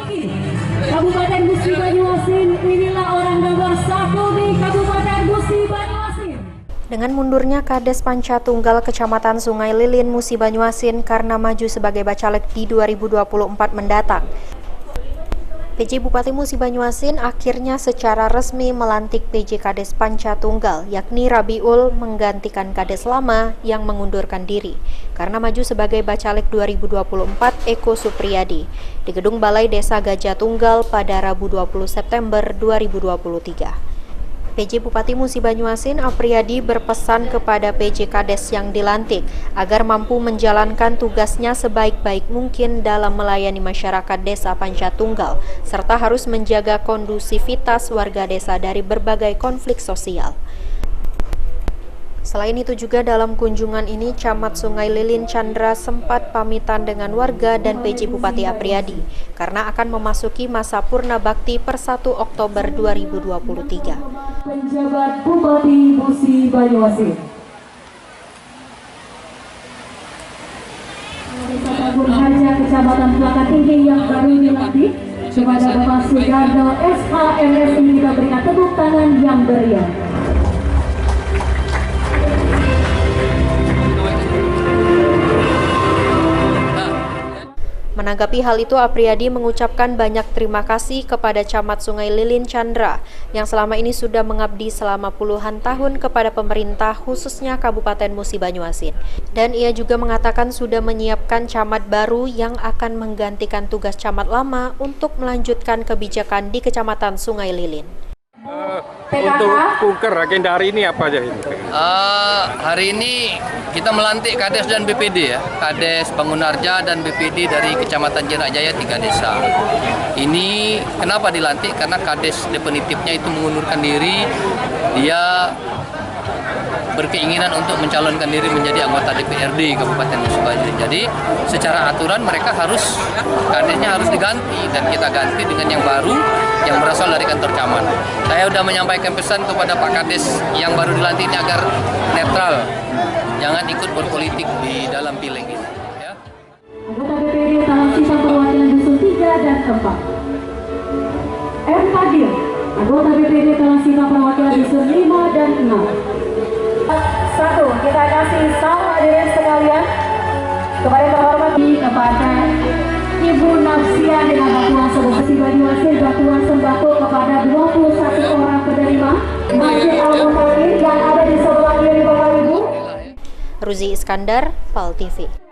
Kabupaten Musi Banyuasin, inilah orang nomor 1 di Kabupaten Musi Banyuasin. Dengan mundurnya Kades Panca Tunggal Kecamatan Sungai Lilin Musi Banyuasin karena maju sebagai Bacalek di 2024 mendatang, PJ Bupati Musi Banyuasin akhirnya secara resmi melantik PJ Kades Panca Tunggal, yakni Rabiul, menggantikan Kades lama yang mengundurkan diri karena maju sebagai Bacalek 2024 Eko Supriyadi di Gedung Balai Desa Gajah Tunggal pada Rabu 20 September 2023. PJ Bupati Musi Banyuasin Apriyadi berpesan kepada PJ Kades yang dilantik agar mampu menjalankan tugasnya sebaik-baik mungkin dalam melayani masyarakat Desa Panca Tunggal, serta harus menjaga kondusivitas warga desa dari berbagai konflik sosial. Selain itu juga dalam kunjungan ini, Camat Sungai Lilin Chandra sempat pamitan dengan warga dan PJ Bupati Apriyadi karena akan memasuki masa purna bakti per 1 Oktober 2023. Penjabat Bupati Musi Banyuasin. Burhaja Kecamatan Pelaka Tinggi yang baru dilantik kepada Bapak Sudarno SHMSI, kita berikan tepuk tangan yang meriah. Menanggapi hal itu, Apriyadi mengucapkan banyak terima kasih kepada Camat Sungai Lilin Chandra yang selama ini sudah mengabdi selama puluhan tahun kepada pemerintah khususnya Kabupaten Musi Banyuasin. Dan ia juga mengatakan sudah menyiapkan camat baru yang akan menggantikan tugas camat lama untuk melanjutkan kebijakan di Kecamatan Sungai Lilin. Untuk kunker agenda hari ini apa aja ini? Hari ini kita melantik Kades dan BPD ya, Kades Bangunarja dan BPD dari Kecamatan Jenajaya 3 desa. Ini kenapa dilantik? Karena Kades definitifnya itu mengundurkan diri, dia berkeinginan untuk mencalonkan diri menjadi anggota DPRD Kabupaten Musi Banyuasin. Jadi secara aturan mereka kadesnya harus diganti dan kita ganti dengan yang baru yang berasal dari kantor camat. Saya sudah menyampaikan pesan kepada Pak Kades yang baru dilantik ini agar netral, jangan ikut berpolitik di dalam pileg ini. Ya. Anggota DPRD dalam sisa perwakilan Dusun 3 dan 4. M. Fadil, anggota DPRD dalam sisa perwakilan Dusun 5 dan 6. 1. Kita kasih salam hadirin sekalian kepada terhormat kepada Ibu Nafsia dengan bantuan Musi Banyuasin, bantuan sembako kepada 21 orang penerima Masjid Al-Mutakin yang ada di sebelah kiri Bapak Ibu. Ruzi Iskandar, PAL TV.